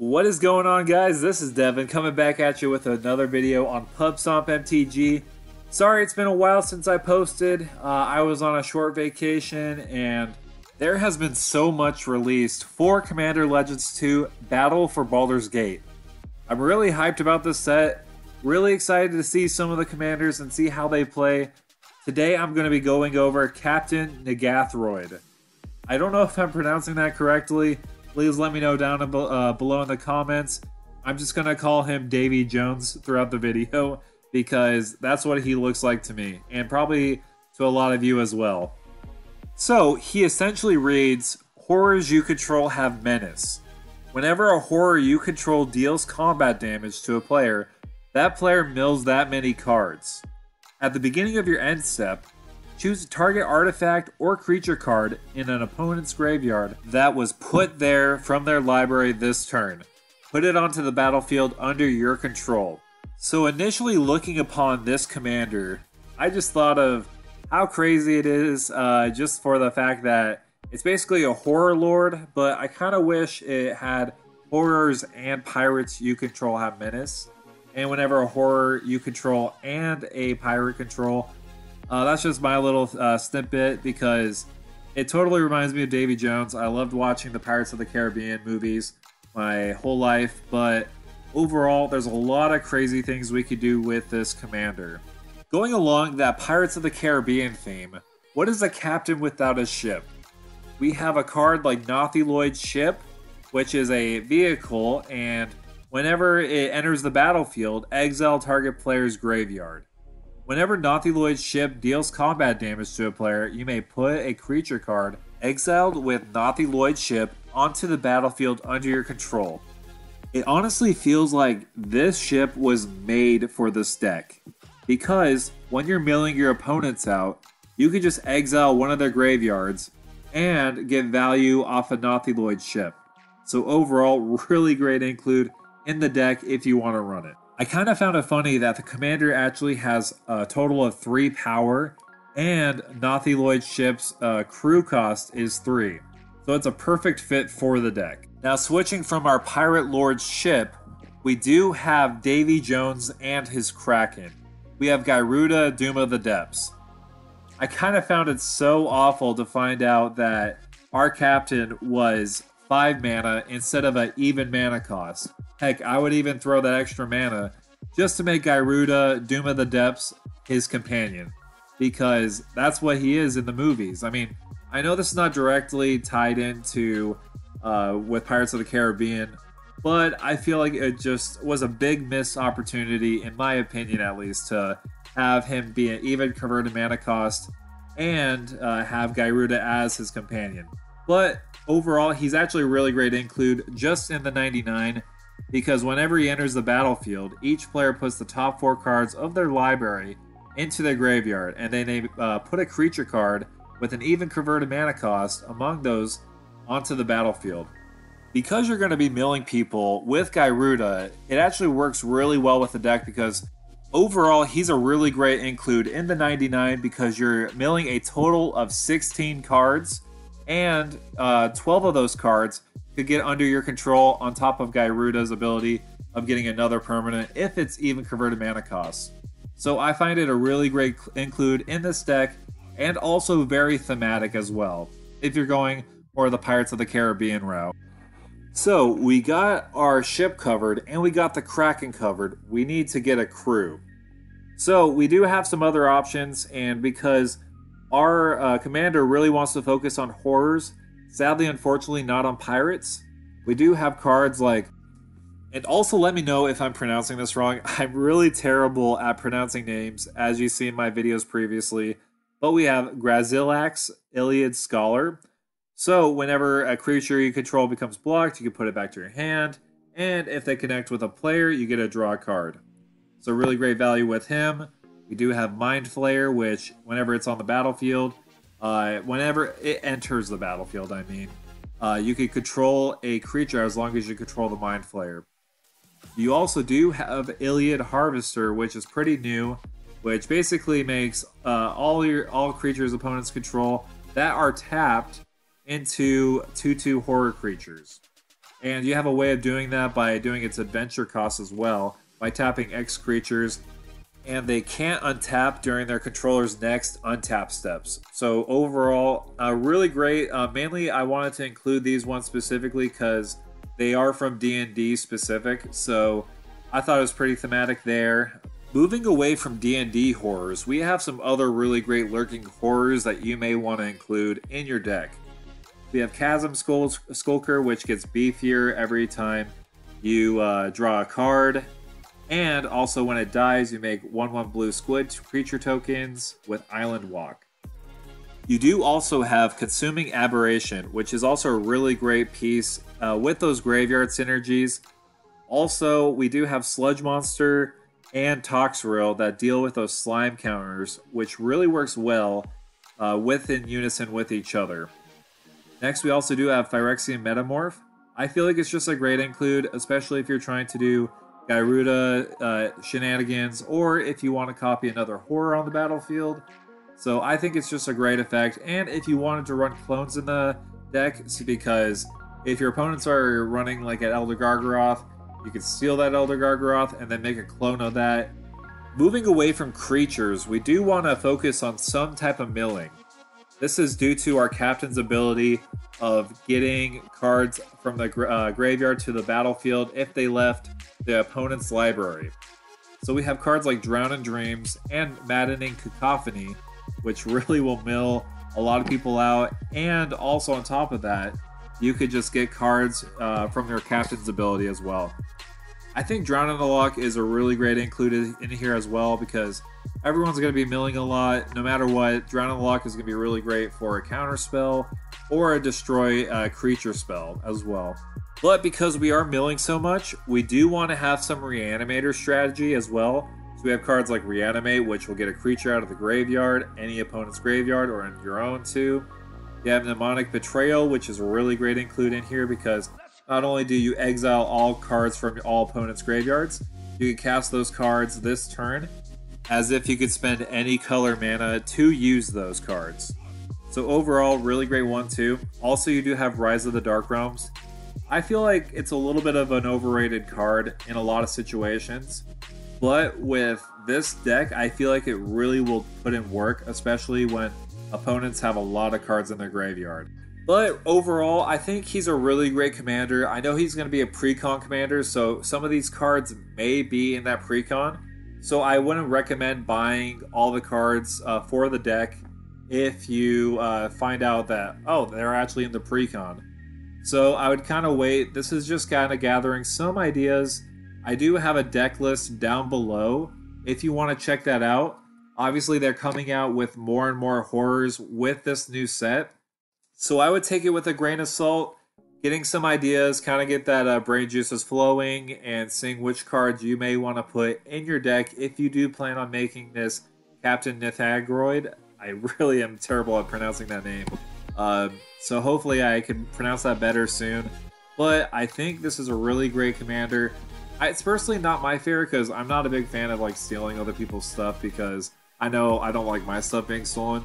What is going on, guys? This is Devin coming back at you with another video on PubStomp MTG. Sorry it's been a while since I posted. I was on a short vacation and there has been so much released for Commander Legends 2 Battle for Baldur's Gate. I'm really hyped about this set, really excited to see some of the commanders and see how they play. Today I'm going to be going over Captain Negathroid. I don't know if I'm pronouncing that correctly. Please let me know down below in the comments. I'm just going to call him Davy Jones throughout the video because that's what he looks like to me, and probably to a lot of you as well. So, he essentially reads, horrors you control have menace. Whenever a horror you control deals combat damage to a player, that player mills that many cards. At the beginning of your end step, choose a target artifact or creature card in an opponent's graveyard that was put there from their library this turn. Put it onto the battlefield under your control. So initially looking upon this commander, I just thought of how crazy it is just for the fact that it's basically a horror lord, but I kind of wish it had horrors and pirates you control have menace. And whenever a horror you control and a pirate control, that's just my little snippet because it totally reminds me of Davy Jones. I loved watching the Pirates of the Caribbean movies my whole life, but overall, there's a lot of crazy things we could do with this commander. Going along that Pirates of the Caribbean theme, what is a captain without a ship? We have a card like Ithilids ship, which is a vehicle, and whenever it enters the battlefield, exile target player's graveyard. Whenever Ithilids ship deals combat damage to a player, you may put a creature card exiled with Ithilids ship onto the battlefield under your control. It honestly feels like this ship was made for this deck, because when you're milling your opponents out, you can just exile one of their graveyards and get value off a Ithilids ship. So overall, really great include in the deck if you want to run it. I kind of found it funny that the commander actually has a total of 3 power, and Ithilids ship's crew cost is 3. So it's a perfect fit for the deck. Now switching from our Pirate Lord ship, we do have Davy Jones and his Kraken. We have Gyruda, Doom of the Depths. I kind of found it so awful to find out that our captain was 5 mana instead of an even mana cost. Heck, I would even throw that extra mana just to make Gyruda, Doom of the Depths, his companion. Because that's what he is in the movies. I mean, I know this is not directly tied into with Pirates of the Caribbean, but I feel like it just was a big missed opportunity, in my opinion at least, to have him be an even converted mana cost and have Gyruda as his companion. But overall, he's actually a really great include just in the 99, because whenever he enters the battlefield, each player puts the top 4 cards of their library into their graveyard, and then they put a creature card with an even converted mana cost among those onto the battlefield. Because you're going to be milling people with Gyruda, it actually works really well with the deck because overall he's a really great include in the 99 because you're milling a total of 16 cards, and 12 of those cards could get under your control on top of Gyruda's ability of getting another permanent if it's even converted mana costs. So I find it a really great include in this deck, and also very thematic as well, if you're going more the Pirates of the Caribbean route. So we got our ship covered, and we got the Kraken covered. We need to get a crew. So we do have some other options, and because our commander really wants to focus on horrors, sadly, unfortunately, not on pirates, we do have cards like... And also let me know if I'm pronouncing this wrong. I'm really terrible at pronouncing names, as you see in my videos previously. But we have Grazillax, Ithilids Scholar. So whenever a creature you control becomes blocked, you can put it back to your hand. And if they connect with a player, you get to draw a card. So really great value with him. We do have Mind Flayer, which whenever it's on the battlefield, whenever it enters the battlefield, you can control a creature as long as you control the Mind Flayer. You also do have Ithilid Harvester, which is pretty new, which basically makes all creatures opponents control that are tapped into 2/2 horror creatures. And you have a way of doing that by doing its adventure cost as well, by tapping X creatures, and they can't untap during their controller's next untap steps. So overall, really great. Mainly, I wanted to include these ones specifically because they are from D&D specific, so I thought it was pretty thematic there. Moving away from D&D horrors, we have some other really great lurking horrors that you may want to include in your deck. We have Chasm Skulker, which gets beefier every time you draw a card. And also when it dies, you make 1/1 blue squid creature tokens with Island Walk. You do also have Consuming Aberration, which is also a really great piece with those graveyard synergies. Also, we do have Sludge Monster and Toxrill that deal with those slime counters, which really works well in unison with each other. Next, we also do have Phyrexian Metamorph. I feel like it's just a great include, especially if you're trying to do Gyruda shenanigans, or if you want to copy another horror on the battlefield. So I think it's just a great effect, and if you wanted to run clones in the deck, because if your opponents are running like an Elder Gargaroth, you can steal that Elder Gargaroth and then make a clone of that. Moving away from creatures, we do want to focus on some type of milling. This is due to our captain's ability of getting cards from the graveyard to the battlefield if they left the opponent's library. So we have cards like Drown in Dreams and Maddening Cacophony, which really will mill a lot of people out, and also on top of that, you could just get cards from their captain's ability as well. I think Drown in the Loch is a really great included in here as well, because everyone's going to be milling a lot. No matter what, Drown in the Loch is going to be really great for a counter spell or a destroy creature spell as well. But because we are milling so much, we do want to have some Reanimator strategy as well. So we have cards like Reanimate, which will get a creature out of the graveyard, any opponent's graveyard, or in your own too. You have Mnemonic Betrayal, which is a really great include in here because not only do you exile all cards from all opponents' graveyards, you can cast those cards this turn as if you could spend any color mana to use those cards. So overall, really great one too. Also, you do have Rise of the Dark Realms. I feel like it's a little bit of an overrated card in a lot of situations, but with this deck, I feel like it really will put in work, especially when opponents have a lot of cards in their graveyard. But overall, I think he's a really great commander. I know he's going to be a pre-con commander, so some of these cards may be in that pre-con. So I wouldn't recommend buying all the cards for the deck if you find out that, oh, they're actually in the pre-con. So I would kind of wait. This is just kind of gathering some ideas. I do have a deck list down below if you want to check that out. Obviously, they're coming out with more and more horrors with this new set. So I would take it with a grain of salt, getting some ideas, kind of get that brain juices flowing, and seeing which cards you may want to put in your deck if you do plan on making this Captain Nithagroid. I really am terrible at pronouncing that name. So hopefully I can pronounce that better soon. But I think this is a really great commander. It's personally not my favorite because I'm not a big fan of like stealing other people's stuff, because I know I don't like my stuff being stolen.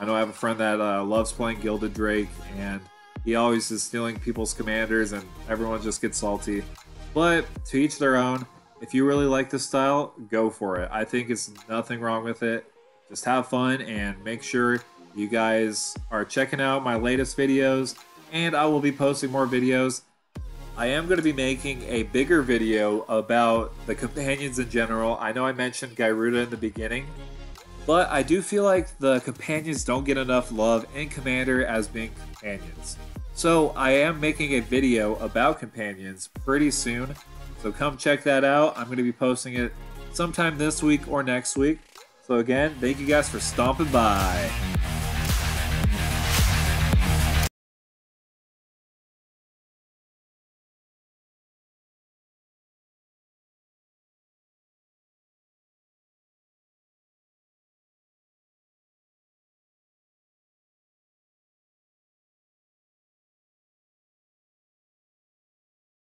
I know I have a friend that loves playing Gilded Drake, and he always is stealing people's commanders, and everyone just gets salty. But to each their own. If you really like this style, go for it. I think it's nothing wrong with it. Just have fun and make sure you guys are checking out my latest videos, and I will be posting more videos. I am going to be making a bigger video about the companions in general. I know I mentioned Gyruda in the beginning, but I do feel like the companions don't get enough love in Commander as being companions. So I am making a video about companions pretty soon, so come check that out. I'm going to be posting it sometime this week or next week. So again, thank you guys for stomping by.